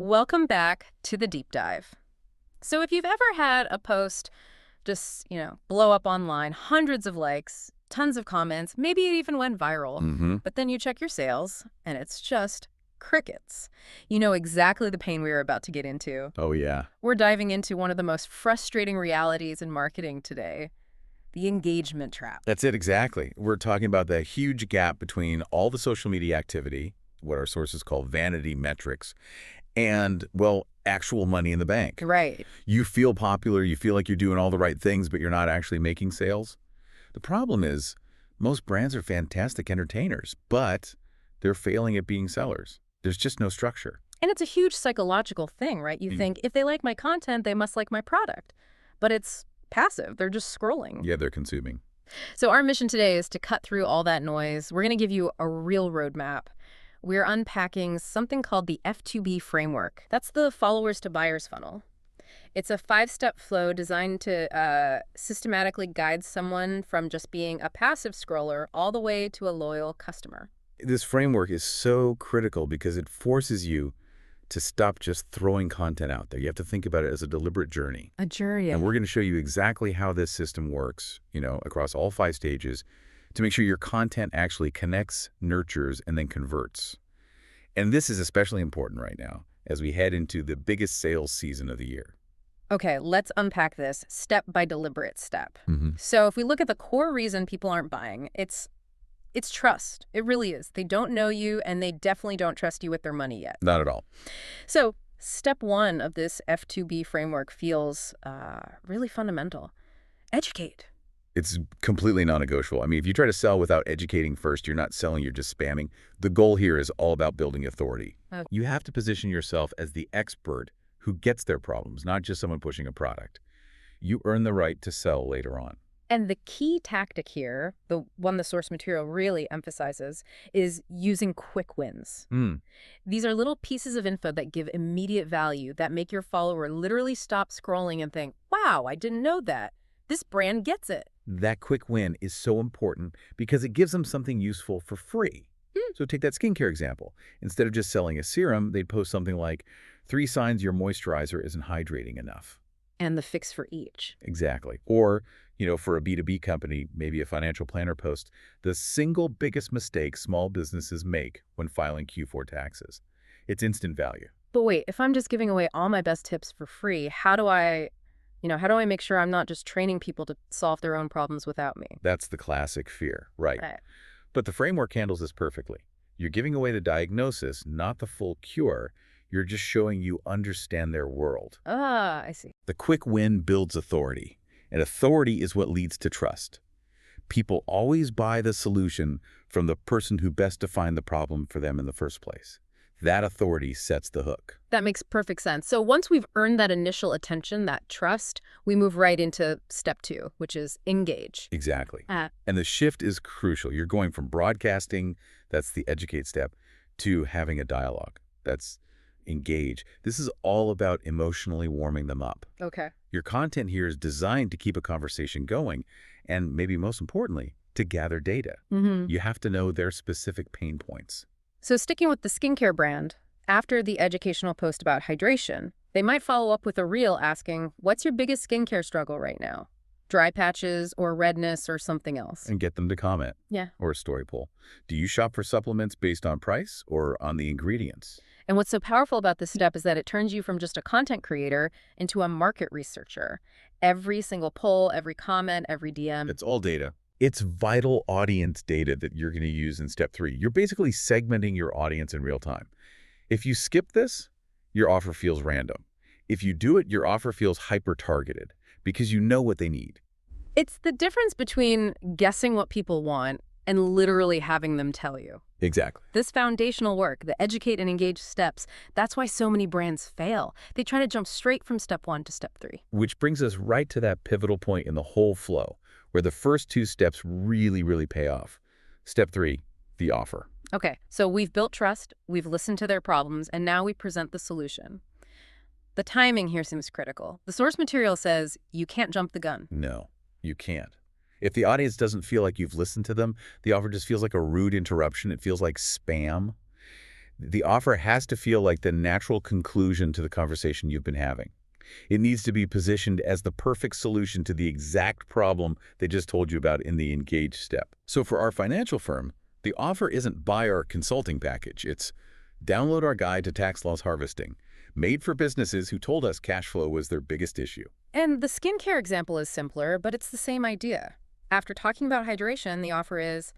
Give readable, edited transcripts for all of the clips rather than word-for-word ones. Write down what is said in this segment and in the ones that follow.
Welcome back to the deep dive. So if you've ever had a post just, blow up online, hundreds of likes, tons of comments, maybe it even went viral, Mm-hmm. but then you check your sales and it's just crickets. You know exactly the pain we are about to get into. Oh, yeah. We're diving into one of the most frustrating realities in marketing today, the engagement trap. That's it, exactly. We're talking about the huge gap between all the social media activity, what our sources call vanity metrics, and, well, actual money in the bank. Right. You feel popular, you feel like you're doing all the right things, but you're not actually making sales. The problem is most brands are fantastic entertainers, but they're failing at being sellers. There's just no structure. And it's a huge psychological thing, right? You think if they like my content, they must like my product. But it's passive. They're just scrolling. Yeah, they're consuming. So our mission today is to cut through all that noise. We're going to give you a real roadmap. We're unpacking something called the F2B Framework. That's the followers to buyers funnel. It's a 5-step flow designed to systematically guide someone from just being a passive scroller all the way to a loyal customer. This framework is so critical because it forces you to stop just throwing content out there. You have to think about it as a deliberate journey. A journey. And we're going to show you exactly how this system works, across all 5 stages to make sure your content actually connects, nurtures, and then converts. And this is especially important right now as we head into the biggest sales season of the year. Okay, let's unpack this step by deliberate step. Mm-hmm. So if we look at the core reason people aren't buying, it's trust. It really is. They don't know you, and they definitely don't trust you with their money yet. Not at all. So step 1 of this F2B framework feels really fundamental. Educate. It's completely non-negotiable. I mean, if you try to sell without educating first, you're not selling, you're just spamming. The goal here is all about building authority. Okay. You have to position yourself as the expert who gets their problems, not just someone pushing a product. You earn the right to sell later on. And the key tactic here, the one the source material really emphasizes, is using quick wins. These are little pieces of info that give immediate value that make your follower literally stop scrolling and think, wow, I didn't know that. This brand gets it. That quick win is so important because it gives them something useful for free. So take that skincare example. Instead of just selling a serum, they'd post something like, 3 signs your moisturizer isn't hydrating enough. And the fix for each. Exactly. Or, for a B2B company, maybe a financial planner post, the single biggest mistake small businesses make when filing Q4 taxes. It's instant value. But wait, if I'm just giving away all my best tips for free, how do I make sure I'm not just training people to solve their own problems without me? That's the classic fear, right? But the framework handles this perfectly. You're giving away the diagnosis, not the full cure. You're just showing you understand their world. Ah, I see. The quick win builds authority, and authority is what leads to trust. People always buy the solution from the person who best defined the problem for them in the first place. That authority sets the hook. That makes perfect sense. So once we've earned that initial attention, that trust, we move right into step 2, which is engage. Exactly. And the shift is crucial. You're going from broadcasting, that's the educate step, to having a dialogue. That's engage. This is all about emotionally warming them up. Okay. Your content here is designed to keep a conversation going, and maybe most importantly, to gather data. You have to know their specific pain points. So sticking with the skincare brand, after the educational post about hydration, they might follow up with a reel asking, what's your biggest skincare struggle right now? Dry patches or redness or something else? And get them to comment. Yeah. Or a story poll. Do you shop for supplements based on price or on the ingredients? And what's so powerful about this step is that it turns you from just a content creator into a market researcher. Every single poll, every comment, every DM. It's all data. It's vital audience data that you're going to use in step 3. You're basically segmenting your audience in real time. If you skip this, your offer feels random. If you do it, your offer feels hyper-targeted because you know what they need. It's the difference between guessing what people want and literally having them tell you. Exactly. This foundational work, the educate and engage steps, that's why so many brands fail. They try to jump straight from step 1 to step 3. Which brings us right to that pivotal point in the whole flow, where the first 2 steps really, really pay off. Step 3, the offer. Okay, so we've built trust, we've listened to their problems, and now we present the solution. The timing here seems critical. The source material says you can't jump the gun. No, you can't. If the audience doesn't feel like you've listened to them, the offer just feels like a rude interruption. It feels like spam. The offer has to feel like the natural conclusion to the conversation you've been having. It needs to be positioned as the perfect solution to the exact problem they just told you about in the engage step. So for our financial firm, the offer isn't buy our consulting package. It's download our guide to tax loss harvesting, made for businesses who told us cash flow was their biggest issue. And the skincare example is simpler, but it's the same idea. After talking about hydration, the offer is,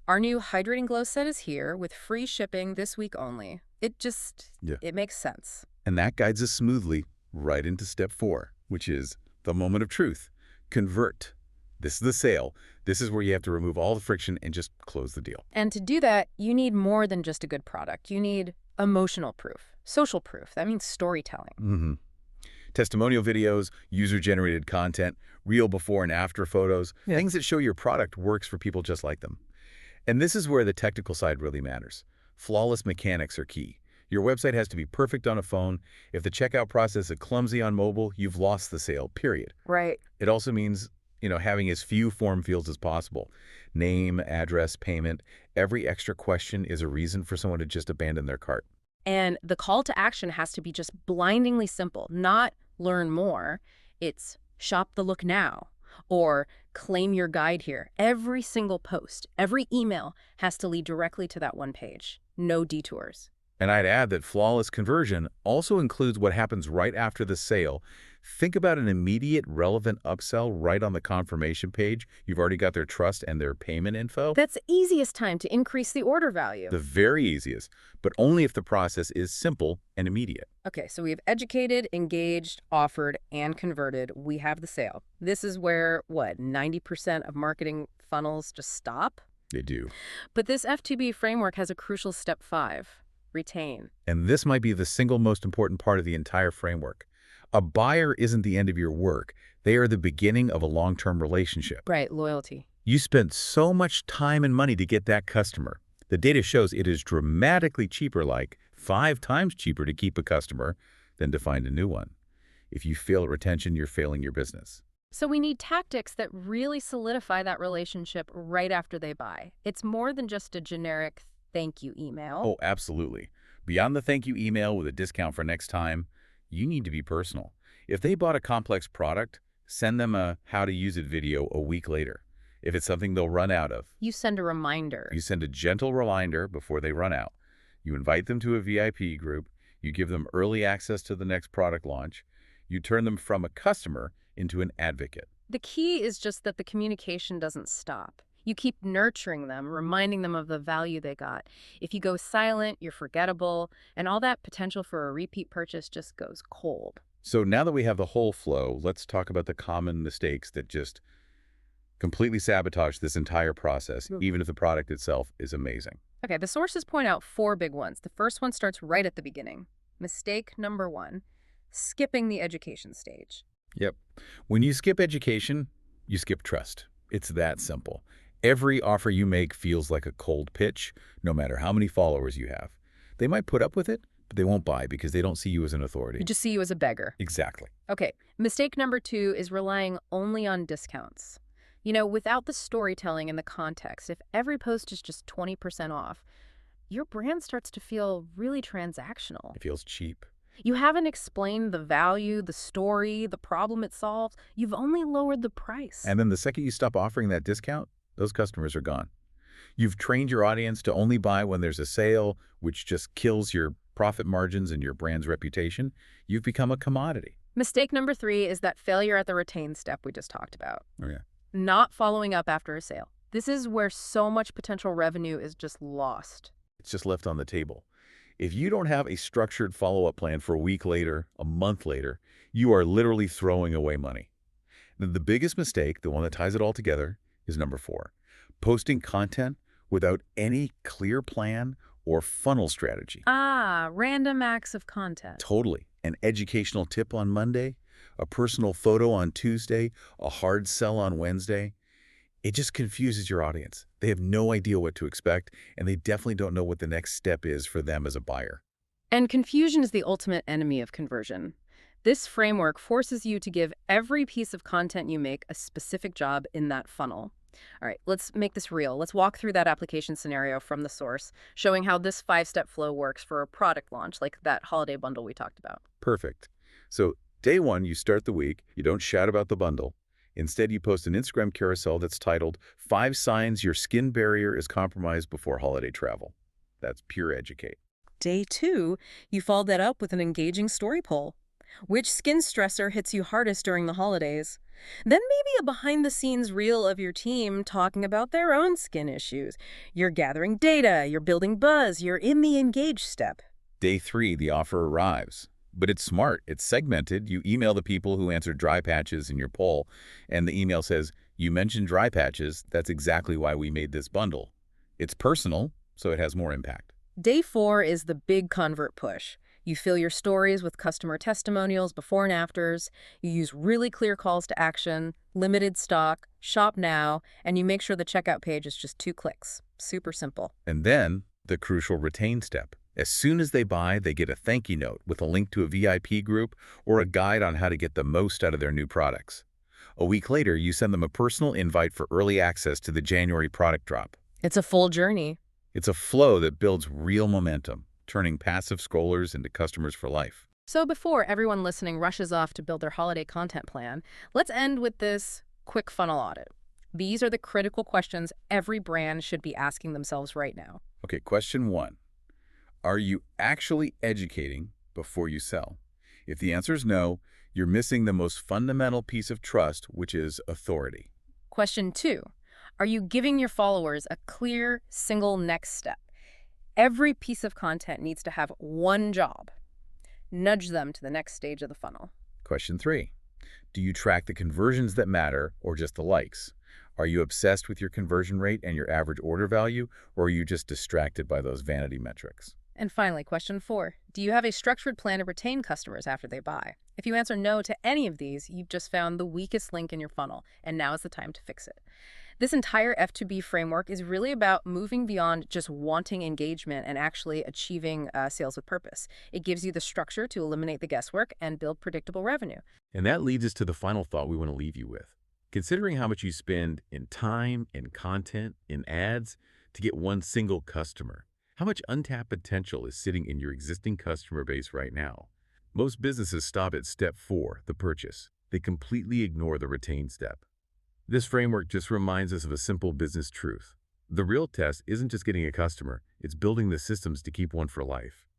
our new Hydrating Glow set is here with free shipping this week only. It makes sense. And that guides us smoothly right into step 4, which is the moment of truth. Convert. This is the sale. This is where you have to remove all the friction and just close the deal. And to do that, you need more than just a good product. You need emotional proof, social proof. That means storytelling. Testimonial videos, user-generated content, real before and after photos, things that show your product works for people just like them. And this is where the technical side really matters. Flawless mechanics are key. Your website has to be perfect on a phone. If the checkout process is clumsy on mobile, you've lost the sale, period. Right. It also means, having as few form fields as possible. Name, address, payment. Every extra question is a reason for someone to just abandon their cart. And the call to action has to be just blindingly simple, not learn more. It's shop the look now or claim your guide here. Every single post, every email has to lead directly to that one page. No detours. And I'd add that flawless conversion also includes what happens right after the sale. Think about an immediate, relevant upsell right on the confirmation page. You've already got their trust and their payment info. That's the easiest time to increase the order value. The very easiest, but only if the process is simple and immediate. Okay, so we've educated, engaged, offered, and converted. We have the sale. This is where, 90% of marketing funnels just stop? They do. But this F2B framework has a crucial step 5. Retain. And this might be the single most important part of the entire framework. A buyer isn't the end of your work. They are the beginning of a long-term relationship. Right, loyalty. You spent so much time and money to get that customer. The data shows it is dramatically cheaper, like 5 times cheaper to keep a customer than to find a new one. If you fail at retention, you're failing your business. So we need tactics that really solidify that relationship right after they buy. It's more than just a generic thank you email. Oh, absolutely. Beyond the thank you email with a discount for next time, you need to be personal. If they bought a complex product, send them a how to use it video a week later. If it's something they'll run out of, You send a reminder. you send a gentle reminder before they run out. You invite them to a VIP group. You give them early access to the next product launch. You turn them from a customer into an advocate. The key is just that the communication doesn't stop. You keep nurturing them, reminding them of the value they got. If you go silent, you're forgettable, and all that potential for a repeat purchase just goes cold. So now that we have the whole flow, let's talk about the common mistakes that just completely sabotage this entire process, even if the product itself is amazing. Okay, the sources point out 4 big ones. The first one starts right at the beginning. Mistake number 1, skipping the education stage. Yep. When you skip education, you skip trust. It's that simple. Every offer you make feels like a cold pitch, no matter how many followers you have. They might put up with it, but they won't buy because they don't see you as an authority. They just see you as a beggar. Exactly. Okay, mistake number 2 is relying only on discounts. Without the storytelling and the context, if every post is just 20% off, your brand starts to feel really transactional. It feels cheap. You haven't explained the value, the story, the problem it solves. You've only lowered the price. And then the second you stop offering that discount, those customers are gone. You've trained your audience to only buy when there's a sale, which just kills your profit margins and your brand's reputation. You've become a commodity. Mistake number 3 is that failure at the retain step we just talked about. Oh, yeah. Not following up after a sale. This is where so much potential revenue is just lost. It's just left on the table. If you don't have a structured follow-up plan for a week later, a month later, you are literally throwing away money. The biggest mistake, the one that ties it all together, is number 4. Posting content without any clear plan or funnel strategy. Random acts of content. Totally. An educational tip on Monday, a personal photo on Tuesday, a hard sell on Wednesday. It just confuses your audience. They have no idea what to expect, and they definitely don't know what the next step is for them as a buyer. And confusion is the ultimate enemy of conversion. This framework forces you to give every piece of content you make a specific job in that funnel. All right, let's make this real. Let's walk through that application scenario from the source, showing how this five-step flow works for a product launch, like that holiday bundle we talked about. Perfect. So day one, you start the week. You don't shout about the bundle. Instead, you post an Instagram carousel that's titled 5 Signs Your Skin Barrier is Compromised Before Holiday Travel. That's pure educate. Day two, you follow that up with an engaging story poll. Which skin stressor hits you hardest during the holidays? Then maybe a behind-the-scenes reel of your team talking about their own skin issues. You're gathering data, you're building buzz, you're in the engage step. Day three, the offer arrives. But it's smart. It's segmented. You email the people who answered dry patches in your poll, and the email says, you mentioned dry patches. That's exactly why we made this bundle. It's personal, so it has more impact. Day four is the big convert push. You fill your stories with customer testimonials before and afters. You use really clear calls to action, limited stock, shop now, and you make sure the checkout page is just 2 clicks. Super simple. And then the crucial retain step. As soon as they buy, they get a thank you note with a link to a VIP group or a guide on how to get the most out of their new products. A week later, you send them a personal invite for early access to the January product drop. It's a full journey. It's a flow that builds real momentum, turning passive scrollers into customers for life. So before everyone listening rushes off to build their holiday content plan, let's end with this quick funnel audit. These are the critical questions every brand should be asking themselves right now. Okay, question 1. Are you actually educating before you sell? If the answer is no, you're missing the most fundamental piece of trust, which is authority. Question 2. Are you giving your followers a clear, single next step? Every piece of content needs to have one job. Nudge them to the next stage of the funnel. Question 3. Do you track the conversions that matter or just the likes? Are you obsessed with your conversion rate and your average order value, or are you just distracted by those vanity metrics? And finally, question 4. Do you have a structured plan to retain customers after they buy? If you answer no to any of these, you've just found the weakest link in your funnel, and now is the time to fix it. This entire F2B framework is really about moving beyond just wanting engagement and actually achieving sales with purpose. It gives you the structure to eliminate the guesswork and build predictable revenue. And that leads us to the final thought we want to leave you with. Considering how much you spend in time, in content, in ads to get one single customer, how much untapped potential is sitting in your existing customer base right now? Most businesses stop at step 4, the purchase. They completely ignore the retain step. This framework just reminds us of a simple business truth. The real test isn't just getting a customer, it's building the systems to keep one for life.